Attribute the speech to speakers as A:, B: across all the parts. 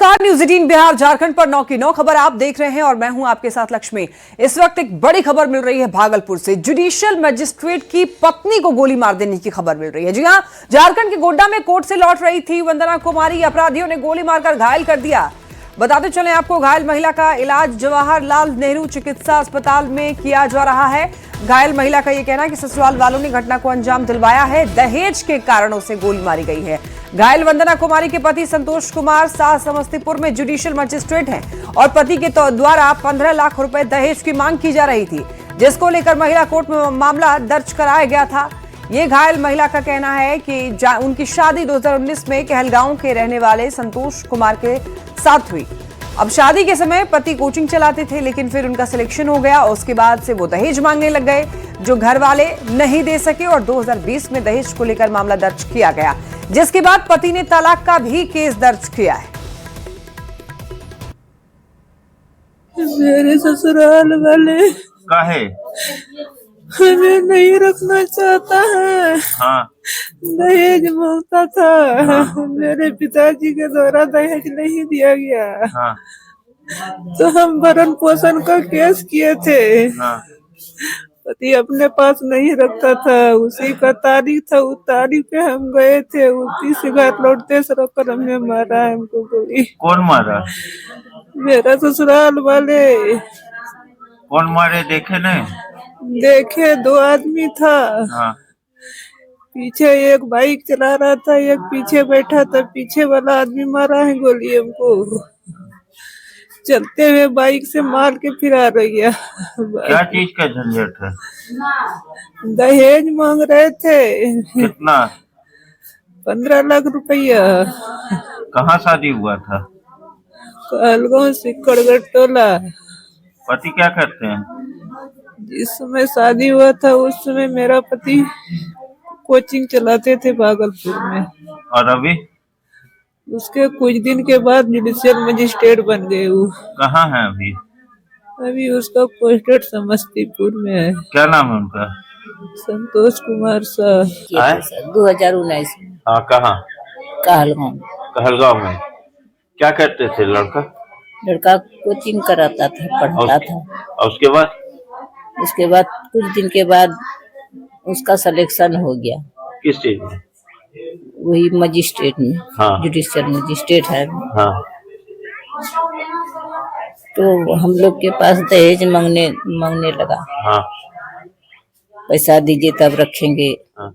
A: नमस्कार, न्यूज 18 बिहार झारखंड पर 9 की 9 खबर आप देख रहे हैं और मैं हूं आपके साथ लक्ष्मी। इस वक्त एक बड़ी खबर मिल रही है भागलपुर से। जुडिशियल मजिस्ट्रेट की पत्नी को गोली मार देने की खबर मिल रही है। जी हां, झारखंड के गोड्डा में कोर्ट से लौट रही थी वंदना कुमारी, अपराधियों ने गोली मारकर घायल कर दिया। बताते चलें आपको, घायल महिला का इलाज जवाहरलाल नेहरू चिकित्सा अस्पताल में किया जा रहा है। घायल महिला का यह कहना है कि ससुराल वालों ने घटना को अंजाम दिलवाया है, दहेज के कारणों से गोली मारी गई है। घायल वंदना कुमारी के पति संतोष कुमार शाह समस्तीपुर में जुडिशियल मजिस्ट्रेट हैं और पति के द्वारा 15 लाख रुपए दहेज की मांग की जा रही थी, जिसको लेकर महिला कोर्ट में मामला दर्ज कराया गया था। ये घायल महिला का कहना है कि उनकी शादी 2019 में कहलगांव के रहने वाले संतोष कुमार के साथ हुई। अब शादी के समय पति कोचिंग चलाते थे, लेकिन फिर उनका सिलेक्शन हो गया और उसके बाद से वो दहेज मांगने लग गए, जो घर वाले नहीं दे सके और 2020 में दहेज को लेकर मामला दर्ज किया गया, जिसके बाद पति ने तलाक का भी केस दर्ज किया है।
B: मेरे ससुराल वाले
C: काहे
B: हमें नहीं रखना चाहता है।
C: हाँ
B: दहेज मांगता था।
C: हाँ।
B: मेरे पिताजी के द्वारा दहेज नहीं दिया गया,
C: हाँ
B: तो हम भरण पोषण का केस किए थे।
C: हाँ
B: पति अपने पास नहीं रखता था, उसी का तारीख था, उस तारीख पे हम गए थे। उसी से घर लौटते सड़क हमें मारा है, हमको गोली।
C: कौन मारा?
B: मेरा ससुराल वाले।
C: कौन मारे देखे नहीं?
B: देखे, 2 आदमी था।
C: हाँ
B: पीछे एक बाइक चला रहा था, एक पीछे बैठा था। पीछे वाला आदमी मारा है गोली हमको। चलते हुए बाइक से मार के फिर आ रही है।
C: क्या चीज का झंझट है?
B: दहेज मांग रहे थे।
C: कितना?
B: 15 लाख रुपया।
C: कहाँ शादी हुआ था?
B: कहलगांव सिकड़गढ़ टोला।
C: पति क्या करते हैं?
B: जिस समय शादी हुआ था उस समय मेरा पति कोचिंग चलाते थे भागलपुर में।
C: और अभी?
B: उसके कुछ दिन के बाद जुडिशियल मजिस्ट्रेट बन गए वो।
C: कहाँ है अभी?
B: अभी उसका पोस्टेड समस्तीपुर में है।
C: क्या नाम है उनका?
B: संतोष कुमार शाह।
D: 2019 में
C: हाँ, कहाँ?
D: कहलगांव।
C: कहलगांव में। क्या करते थे लड़का?
D: लड़का कोचिंग कराता था, पढ़ता था।
C: और उसके बाद?
D: उसके बाद कुछ दिन के बाद उसका सिलेक्शन हो गया।
C: किस चीज में?
D: वही मजिस्ट्रेट में।
C: हाँ।
D: जुडिशियल मजिस्ट्रेट है।
C: हाँ
D: तो हम लोग के पास दहेज मांगने लगा।
C: हाँ
D: पैसा दीजिए तब रखेंगे।
C: हाँ।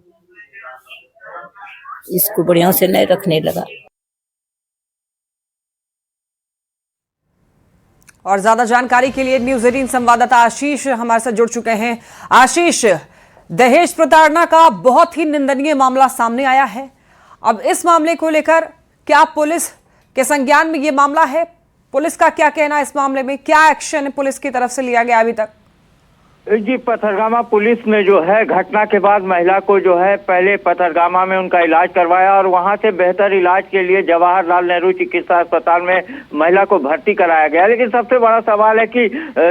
D: इसको बढ़िया से नहीं रखने लगा।
A: और ज्यादा जानकारी के लिए न्यूज 18 संवाददाता आशीष हमारे साथ जुड़ चुके हैं। आशीष, दहेज प्रताड़ना का बहुत ही निंदनीय मामला सामने आया है। अब इस मामले को लेकर क्या पुलिस के संज्ञान में ये मामला है? पुलिस का क्या कहना है इस मामले में? क्या एक्शन पुलिस की तरफ से लिया गया अभी तक?
E: जी, पथरगामा पुलिस ने जो है घटना के बाद महिला को जो है पहले पथरगामा में उनका इलाज करवाया और वहां से बेहतर इलाज के लिए जवाहरलाल नेहरू चिकित्सा अस्पताल में महिला को भर्ती कराया गया। लेकिन सबसे बड़ा सवाल है कि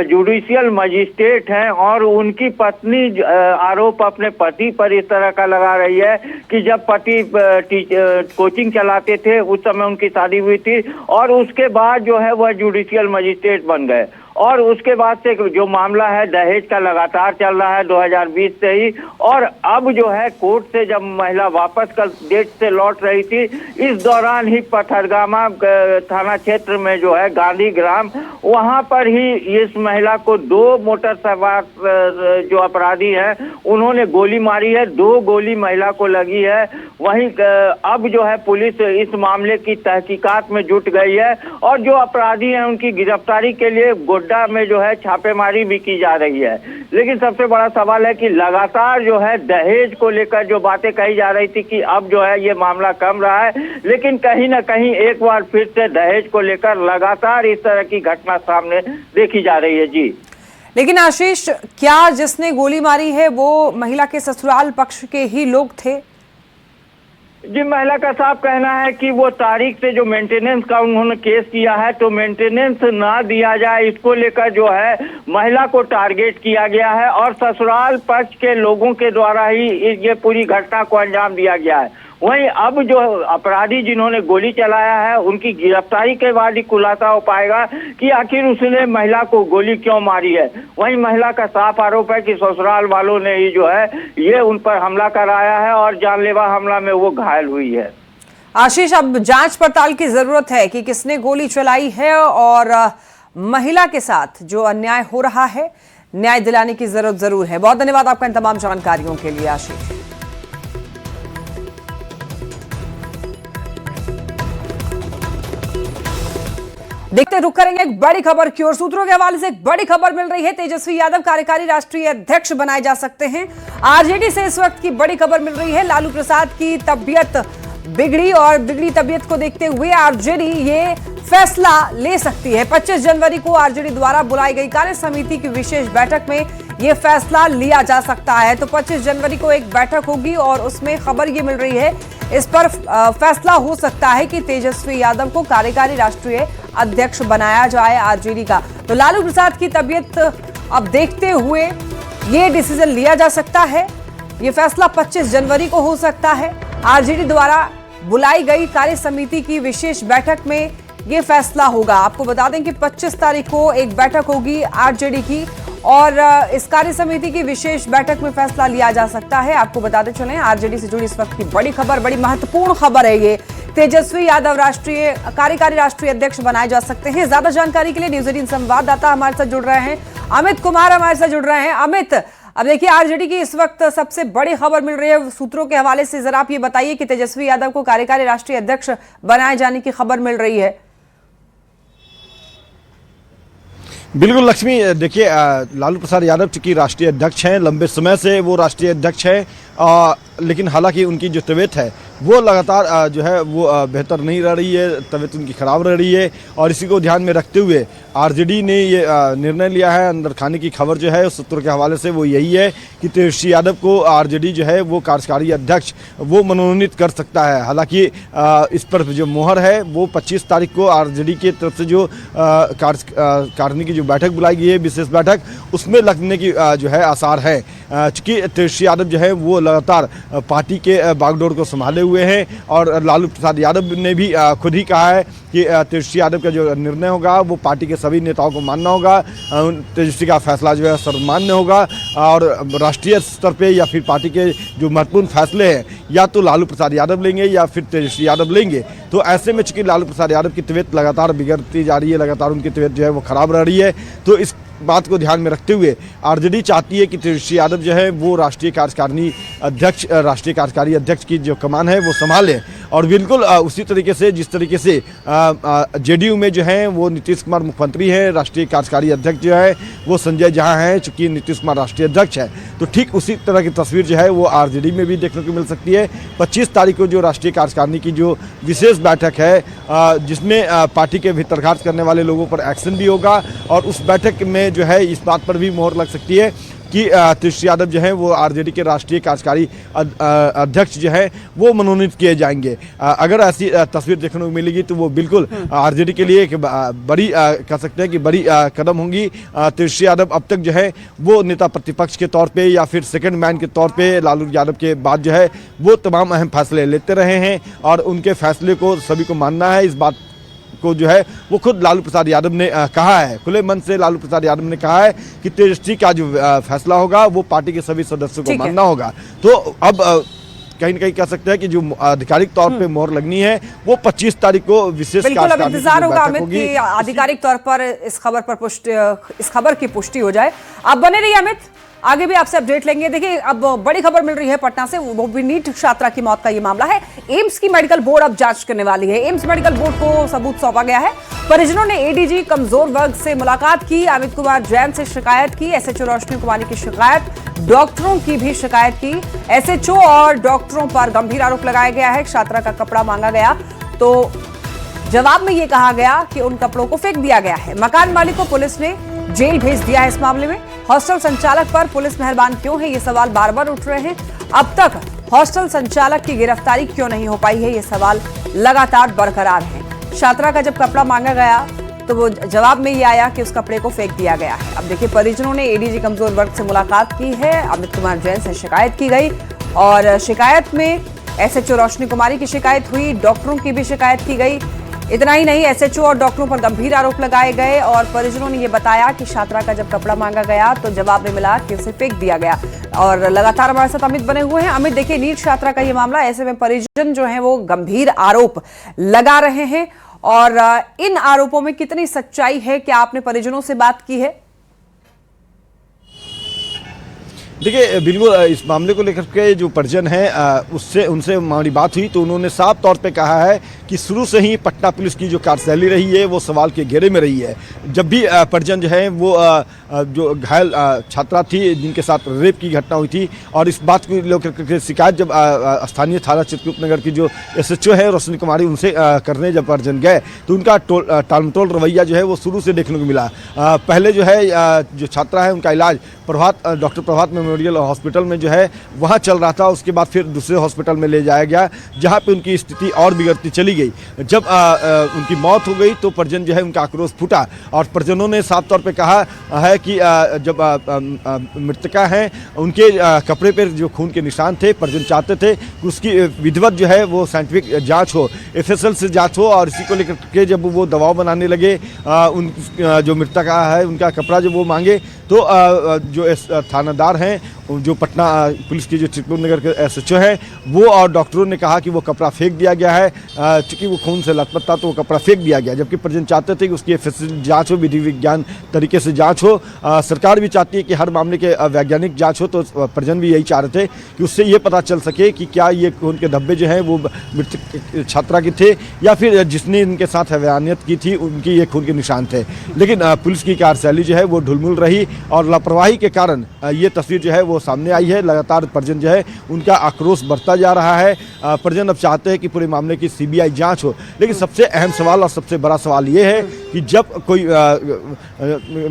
E: जुडिशियल मजिस्ट्रेट हैं और उनकी पत्नी आरोप अपने पति पर इस तरह का लगा रही है कि जब पति कोचिंग चलाते थे उस समय उनकी शादी हुई थी और उसके बाद जो है वह जुडिशियल मजिस्ट्रेट बन गए और उसके बाद से जो मामला है दहेज का लगातार चल रहा है 2020 से ही। और अब जो है कोर्ट से जब महिला वापस कल डेट से लौट रही थी, इस दौरान ही पथरगामा थाना क्षेत्र में जो है गांधी ग्राम, वहां पर ही इस महिला को 2 मोटर सवार जो अपराधी हैं उन्होंने गोली मारी है। 2 गोली महिला को लगी है। वहीं अब जो है पुलिस इस मामले की तहकीकात में जुट गई है और जो अपराधी हैं उनकी गिरफ्तारी के लिए गोड्डा में जो है छापेमारी भी की जा रही है। लेकिन सबसे बड़ा सवाल है कि लगातार जो है दहेज को लेकर जो बातें कही जा रही थी कि अब जो है ये मामला कम रहा है, लेकिन कहीं ना कहीं एक बार फिर से दहेज को लेकर लगातार इस तरह की घटना सामने देखी जा रही है। जी,
A: लेकिन आशीष, क्या जिसने गोली मारी है वो महिला के ससुराल पक्ष के ही लोग थे?
E: जी, महिला का साफ कहना है कि वो तारीख से जो मेंटेनेंस का उन्होंने केस किया है तो मेंटेनेंस ना दिया जाए, इसको लेकर जो है महिला को टारगेट किया गया है और ससुराल पक्ष के लोगों के द्वारा ही ये पूरी घटना को अंजाम दिया गया है। वहीं अब जो अपराधी जिन्होंने गोली चलाया है उनकी गिरफ्तारी के बाद ही खुलासा हो पाएगा कि आखिर उसने महिला को गोली क्यों मारी है। वहीं महिला का साफ आरोप है कि ससुराल वालों ने ही जो है ये उन पर हमला कराया है और जानलेवा हमला में वो घायल हुई है।
A: आशीष, अब जांच पड़ताल की जरूरत है कि किसने गोली चलाई है और महिला के साथ जो अन्याय हो रहा है न्याय दिलाने की जरूरत जरूर है। बहुत धन्यवाद आपका इन तमाम जानकारियों के लिए आशीष। देखते रुक करेंगे एक बड़ी खबर की ओर। सूत्रों के हवाले से एक बड़ी खबर मिल रही है, तेजस्वी यादव कार्यकारी राष्ट्रीय अध्यक्ष बनाए जा सकते हैं। आरजेडी से इस वक्त की बड़ी खबर मिल रही है। लालू प्रसाद की तबीयत बिगड़ी और बिगड़ी तबीयत को देखते हुए आरजेडी ये फैसला ले सकती है। 25 जनवरी को आरजेडी द्वारा बुलाई गई कार्य समिति की विशेष बैठक में यह फैसला लिया जा सकता है। तो 25 जनवरी को एक बैठक होगी और उसमें खबर ये मिल रही है, इस पर फैसला हो सकता है कि तेजस्वी यादव को कार्यकारी राष्ट्रीय अध्यक्ष बनाया जाए आरजेडी का। तो लालू प्रसाद की तबीयत अब देखते हुए ये डिसीजन लिया जा सकता है। ये फैसला 25 जनवरी को हो सकता है। आरजेडी द्वारा बुलाई गई कार्य समिति की विशेष बैठक में ये फैसला होगा। आपको बता दें कि 25 तारीख को एक बैठक होगी आरजेडी की और इस कार्य समिति की विशेष बैठक में फैसला लिया जा सकता है। आपको बताते चलें, आरजेडी से जुड़ी इस वक्त की बड़ी खबर, बड़ी महत्वपूर्ण खबर है ये। तेजस्वी यादव कार्यकारी राष्ट्रीय अध्यक्ष बनाए जा सकते हैं। ज्यादा जानकारी के लिए न्यूज 18 संवाददाता हमारे साथ जुड़ रहे हैं, अमित कुमार हमारे साथ जुड़ रहे हैं। अमित, अब देखिए आरजेडी की इस वक्त सबसे बड़ी खबर मिल रही है सूत्रों के हवाले से, जरा आप ये बताइए कि तेजस्वी यादव को कार्यकारी राष्ट्रीय अध्यक्ष बनाए जाने की खबर मिल रही है।
F: बिल्कुल लक्ष्मी, देखिए लालू प्रसाद यादव चूंकि राष्ट्रीय अध्यक्ष हैं, लंबे समय से वो राष्ट्रीय अध्यक्ष हैं, लेकिन हालांकि उनकी जो तबीयत है वो लगातार जो है वो बेहतर नहीं रह रही है, तबीयत उनकी ख़राब रह रही है और इसी को ध्यान में रखते हुए आरजेडी ने ये निर्णय लिया है। अंदर खाने की खबर जो है उस सूत्रों के हवाले से वो यही है कि तेजस्वी यादव को आरजेडी जो है वो कार्यकारी अध्यक्ष वो मनोनीत कर सकता है। हालांकि इस पर जो मोहर है वो 25 तारीख को आरजेडी की तरफ से जो कार्यकारिणी की जो बैठक बुलाई गई है, विशेष बैठक, उसमें लगने की जो है आसार है। चूँकि तेजस्वी यादव जो है वो लगातार पार्टी के बागडोर को संभाले हुए हैं और लालू प्रसाद यादव ने भी खुद ही कहा है कि तेजस्वी यादव का जो निर्णय होगा वो पार्टी के सभी नेताओं को मानना होगा। तेजस्वी का फैसला जो है सर्वमान्य होगा और राष्ट्रीय स्तर पे या फिर पार्टी के जो महत्वपूर्ण फैसले हैं या तो लालू प्रसाद यादव लेंगे या फिर तेजस्वी यादव लेंगे। तो ऐसे में चूंकि लालू प्रसाद यादव की तबीयत लगातार बिगड़ती जा रही है, लगातार उनकी तबीयत जो है वो खराब रह रही है, तो इस बात को ध्यान में रखते हुए आरजेडी चाहती है कि तेजस्वी यादव जो है वो राष्ट्रीय कार्यकारिणी अध्यक्ष, राष्ट्रीय कार्यकारी अध्यक्ष की जो कमान है वो संभालें। और बिल्कुल उसी तरीके से जिस तरीके से जेडीयू में जो है वो नीतीश कुमार मुख्यमंत्री हैं, राष्ट्रीय कार्यकारी अध्यक्ष जो है वो संजय झा हैं, चूँकि नीतीश कुमार राष्ट्रीय अध्यक्ष है, तो ठीक उसी तरह की तस्वीर जो है वो आरजेडी में भी देखने को मिल सकती है। 25 तारीख को जो राष्ट्रीय कार्यकारिणी की जो विशेष बैठक है जिसमें पार्टी के भीतरघात करने वाले लोगों पर एक्शन भी होगा और उस बैठक में जो है इस बात पर भी मोहर लग सकती है कि तेजस्वी यादव जो है वो आरजेडी के राष्ट्रीय कार्यकारी अध्यक्ष जो है वो मनोनीत किए जाएंगे। अगर ऐसी तस्वीर देखने को मिलेगी तो वो बिल्कुल आरजेडी के लिए एक बड़ी कह सकते हैं कि बड़ी कदम होंगी। तेजस्वी यादव अब तक जो है वो नेता प्रतिपक्ष के तौर पे या फिर सेकंड मैन के तौर पे लालू यादव के बाद जो है वो तमाम अहम फैसले लेते रहे हैं और उनके फैसले को सभी को मानना है। इस बात को जो है वो खुद लालू प्रसाद यादव ने कहा है, खुले मन से लालू प्रसाद यादव ने कहा है कि तेजस्वी का जो फैसला होगा वो पार्टी के सभी सदस्यों को मानना होगा। तो अब कहीं न कहीं कह सकते हैं कि जो आधिकारिक तौर पे मोहर लगनी है वो 25 तारीख को विशेष
A: इंतजार होगा अमित की आधिकारिक तौर पर इस खबर की पुष्टि हो जाए। आप बने रहिए अमित, आगे भी आपसे अपडेट लेंगे। देखिए अब बड़ी खबर मिल रही है पटना से, वो भी नीट छात्रा की मौत का ये मामला है। एम्स की मेडिकल बोर्ड अब जांच करने वाली है। एम्स मेडिकल बोर्ड को सबूत सौंपा गया है। परिजनों ने एडीजी कमजोर वर्ग से मुलाकात की, अमित कुमार जैन से शिकायत की, एसएचओ रोशनी कुमारी की शिकायत, डॉक्टरों की भी शिकायत की। एसएचओ और डॉक्टरों पर गंभीर आरोप लगाया गया है। छात्रा का कपड़ा मांगा गया तो जवाब में यह कहा गया कि उन कपड़ों को फेंक दिया गया है। मकान मालिक को पुलिस ने जेल भेज दिया है। इस मामले में हॉस्टल संचालक पर पुलिस मेहरबान क्यों है, ये सवाल बार बार उठ रहे हैं। अब तक हॉस्टल संचालक की गिरफ्तारी क्यों नहीं हो पाई है, ये सवाल लगातार बरकरार है। छात्रा का जब कपड़ा मांगा गया तो वो जवाब में ये आया कि उस कपड़े को फेंक दिया गया है। अब देखिए परिजनों ने एडीजी कमजोर वर्ग से मुलाकात की है। अमित कुमार जैन से शिकायत की गई और शिकायत में एसएचओ रोशनी कुमारी की शिकायत हुई, डॉक्टरों की भी शिकायत की गई। इतना ही नहीं, एसएचओ और डॉक्टरों पर गंभीर आरोप लगाए गए और परिजनों ने यह बताया कि छात्रा का जब कपड़ा मांगा गया तो जवाब में मिला कि उसे फेंक दिया गया। और लगातार हमारे साथ अमित बने हुए हैं। अमित, देखिए नीट छात्रा का यह मामला, ऐसे में परिजन जो है वो गंभीर आरोप लगा रहे हैं और इन आरोपों में कितनी सच्चाई है, क्या आपने परिजनों से बात की है?
F: देखिए बिल्कुल इस मामले को लेकर के जो परिजन है उनसे हमारी बात हुई तो उन्होंने साफ तौर पे कहा है कि शुरू से ही पटना पुलिस की जो कार्यशैली रही है वो सवाल के घेरे में रही है। जब भी परिजन जो है वो जो घायल छात्रा थी जिनके साथ रेप की घटना हुई थी और इस बात को लेकर के शिकायत जब स्थानीय थाना चित्रकूट नगर की जो एसएचओ है रोशनी कुमारी उनसे करने जब परिजन गए तो उनका टालमटोल रवैया जो है वो शुरू से देखने को मिला। पहले जो है जो छात्रा है उनका इलाज डॉक्टर प्रभात मेमोरियल हॉस्पिटल में जो है वहाँ चल रहा था। उसके बाद फिर दूसरे हॉस्पिटल में ले जाया गया जहाँ पे उनकी स्थिति और बिगड़ती चली गई। जब उनकी मौत हो गई तो परिजन जो है उनका आक्रोश फूटा और परिजनों ने साफ तौर पे कहा है कि जब मृतका हैं उनके कपड़े पर जो खून के निशान थे, परिजन चाहते थे कि उसकी विधिवत जो है वो साइंटिफिक जाँच हो, FSL से जाँच हो। और इसी को लेकर के जब वो दबाव बनाने लगे उन जो मृतका है उनका कपड़ा जब वो मांगे तो जो थानादार हैं जो पटना पुलिस की जो चित्रकूट नगर के एसएचओ है वो और डॉक्टरों ने कहा कि वो कपड़ा फेंक दिया गया है, चूँकि वो खून से लथपथ था तो वो कपड़ा फेंक दिया गया। जबकि परिजन चाहते थे कि उसकी FSL जांच हो, विधि विज्ञान तरीके से जांच हो। सरकार भी चाहती है कि हर मामले के वैज्ञानिक जांच हो, तो परिजन भी यही चाह रहे थे कि उससे ये पता चल सके कि क्या ये खून के धब्बे जो हैं वो मृतक छात्रा के थे या फिर जिसने इनके साथ हैवानियत की थी उनकी ये खून के निशान थे। लेकिन पुलिस की कार्यशैली जो है वो ढुलमुल रही और लापरवाही के कारण ये तस्वीर जो है वो सामने आई है। लगातार परिजन जो है उनका आक्रोश बढ़ता जा रहा है। परिजन अब चाहते हैं कि पूरे मामले की CBI जांच हो। लेकिन सबसे अहम सवाल और सबसे बड़ा सवाल ये है कि जब कोई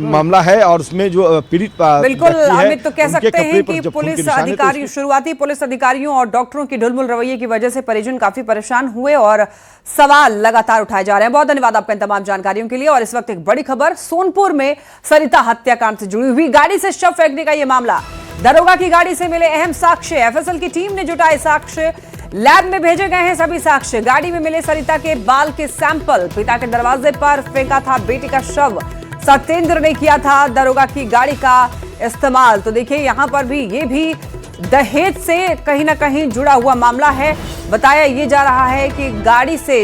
F: मामला है और उसमें जो पीड़ित
A: बिल्कुल अमित, तो कह सकते हैं कि पुलिस अधिकारी शुरुआती पुलिस अधिकारियों और डॉक्टरों की ढुलमुल रवैये की वजह से परिजन काफी परेशान हुए और सवाल लगातार उठाए जा रहे हैं। बहुत धन्यवाद आपका इन तमाम जानकारियों के लिए। और इस वक्त एक बड़ी खबर, सोनपुर में सरिता हत्याकांड से जुड़ी हुई गाड़ी से शव फेंकने का यह मामला। दरोगा की गाड़ी से मिले अहम साक्ष्य, FSL की टीम ने जुटाए साक्ष्य, लैब में भेजे गए हैं सभी साक्ष्य। गाड़ी में मिले सरिता के बाल के सैंपल, पिता के दरवाजे पर फेंका था बेटी का शव, सत्येंद्र ने किया था दरोगा की गाड़ी का इस्तेमाल। तो देखिए यहां पर भी ये भी दहेज से कहीं ना कहीं जुड़ा हुआ मामला है। बताया ये जा रहा है कि गाड़ी से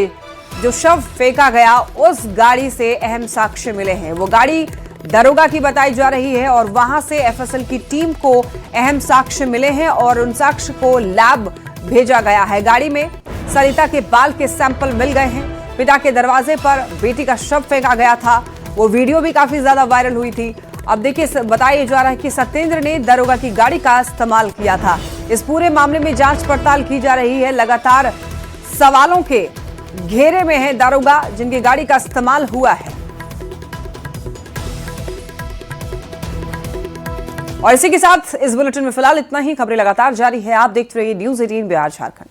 A: जो शव फेंका गया उस गाड़ी से अहम साक्ष्य मिले हैं, वो गाड़ी दरोगा की बताई जा रही है और वहां से FSL की टीम को अहम साक्ष्य मिले हैं और उन साक्ष्य को लैब भेजा गया है। गाड़ी में सरिता के बाल के सैंपल मिल गए हैं, पिता के दरवाजे पर बेटी का शव फेंका गया था, वो वीडियो भी काफी ज्यादा वायरल हुई थी। अब देखिए बताया जा रहा है कि सत्येंद्र ने दरोगा की गाड़ी का इस्तेमाल किया था। इस पूरे मामले में जांच पड़ताल की जा रही है। लगातार सवालों के घेरे में है दरोगा जिनकी गाड़ी का इस्तेमाल हुआ है। और इसी के साथ इस बुलेटिन में फिलहाल इतना ही। खबरें लगातार जारी है, आप देखते रहिए News 18 बिहार झारखंड।